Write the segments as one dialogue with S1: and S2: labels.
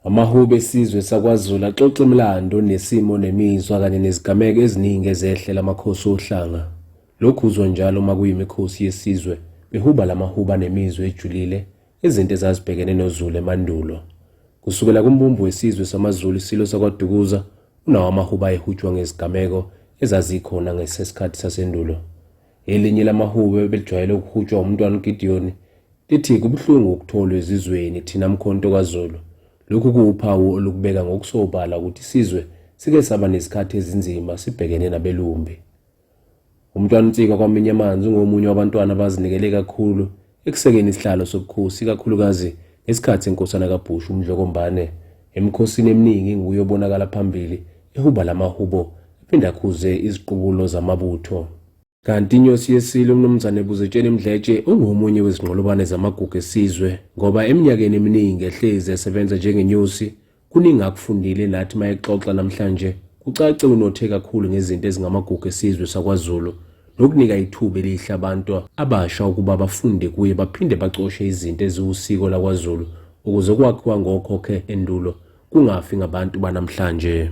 S1: Amahube esizwe sakwaZulu axoxa imlando nesimo nemizwa kanye nezigameko eziningi ezehlela amakhosi ohlanga. Lokhu uzwa njalo uma kuyimikhosi yesizwe behuba lamahuba nemizwa ejulile izinto ezazibhekene noZulu emandulo. Kusukela kumbumbu wesizwe samaZulu isilo sakwaDukuza unawo amahuba ehutshwa ngezigameko ezazikhona ngesikhathi sasendulo. Elinye lamahube belijwayele ukuhutshwa umntwana uGideon lithi kubuhlungu ukutholwa ezizweni thina mkhonto kwaZulu. Lokhu kuwuphawu olukubeka ngokusobala ukuthi isizwe sike saba nesikhathi ezinzima sibhekene nabelumbi. Umntwana uNtsika kwaMinyamanzi ungomunye wabantwana abazinikele kakhulu ekusekeni isihlalo sobukhosi kakhulukazi ngesikhathi senkosana kaBhusha uMdlokombane. Emikhosini eminingi nguye obonakala phambili ehuba lamahubo ephinda akhuze iziqubulo zamabutho. Kanti inyosi yesilo uMnumzane Ebuzetsheni Mdletshe ungomunye wezinqolobane zamagugu esizwe ngoba eminyakeni eminingi ehlezi esebenza njengenyosi kuningi akufundile nathi mayexoxa namhlanje kucace unothe kakhulu ngezinto ezingamagugu esizwe sakwaZulu nokunika ithuba elihle abantu abasha ukuba bafunde kuye baphinde bacoshe izinto eziwusiko lakwaZulu ukuze kwakhiwa ngokhokhe endulo kungafi ngabantu banamhlanje.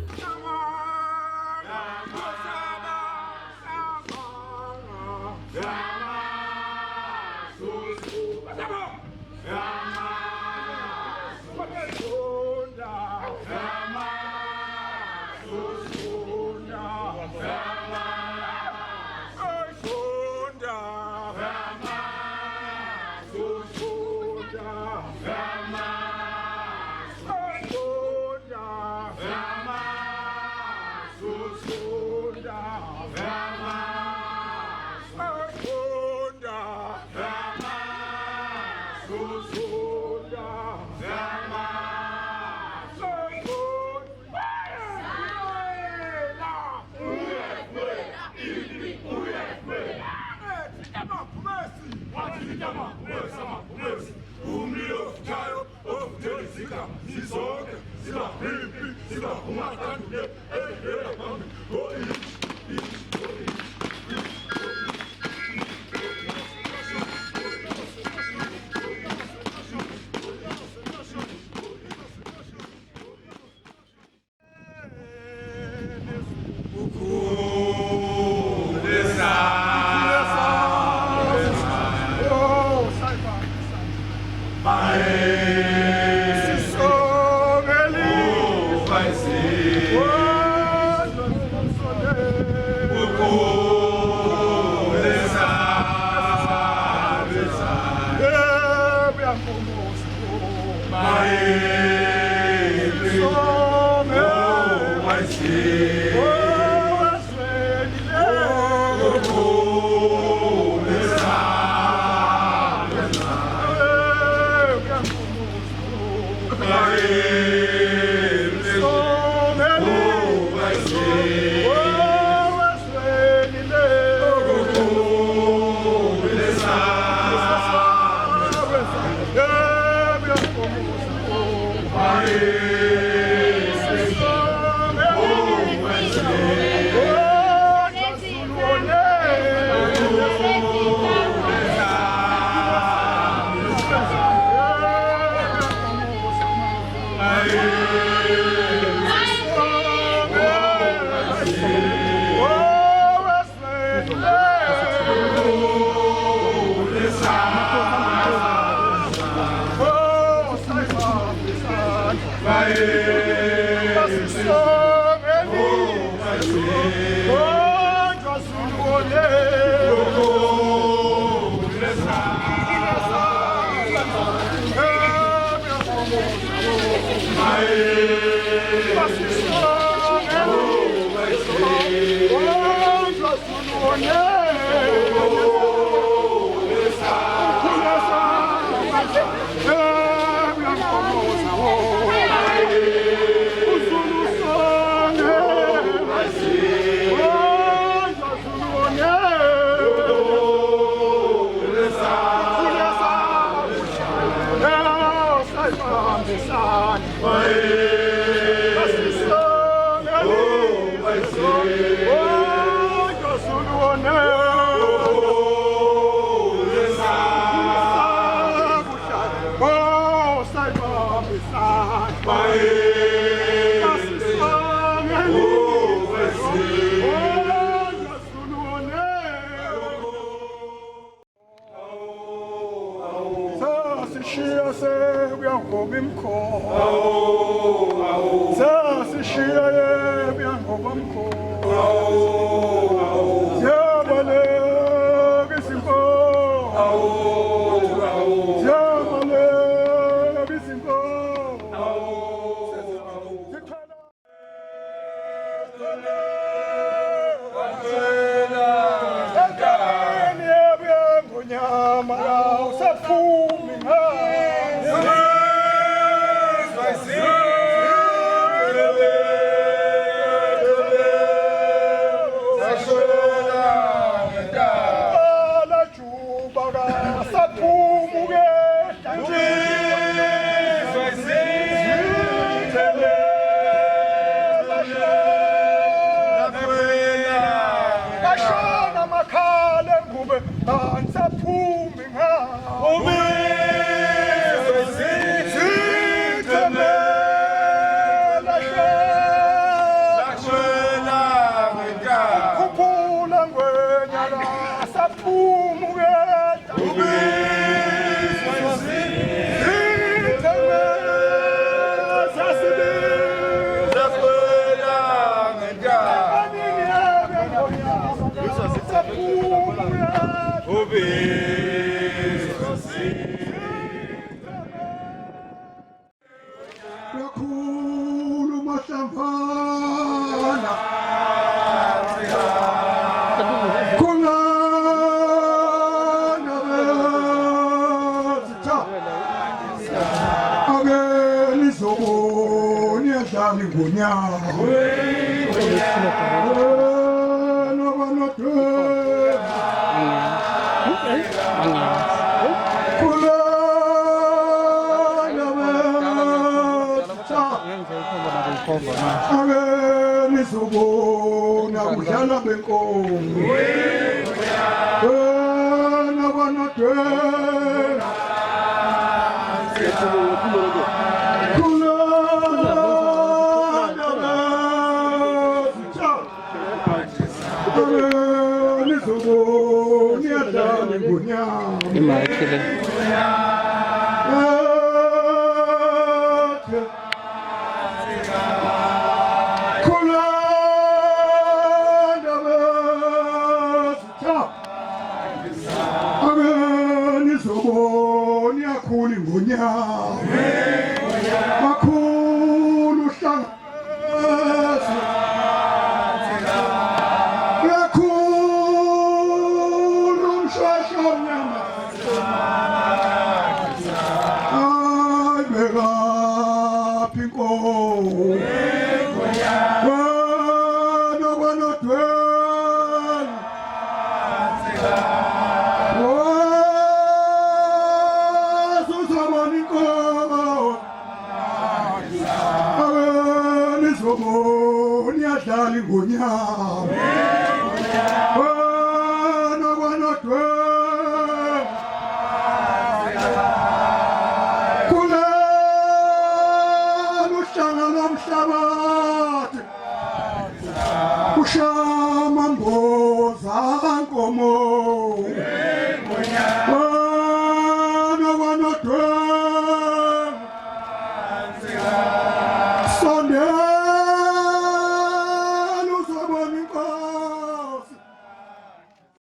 S2: Sasishiya se uyangoba imkhono Sasishiya ye uyangoba mkhono Ziyabaleka izinkomo Ziyabaleka izinkomo Entabeni yebuyangunyama yawo sephumi Kakhulu mahlamvana Khulana bezitha Ake nizobona iyadlala ingonyama Ake nizobona kudlala benkomo wena kwanodwena khulana bezitha Ake nizobona iyadlala ingonyama Kakhulu ingonyama kakhulu hlangaza kakhulu umshasha onyama ay bekaphi inkomo wena kwanodwena Iyadlala ingonyama wena kwanodwena khulana uhlanga lomhlabathi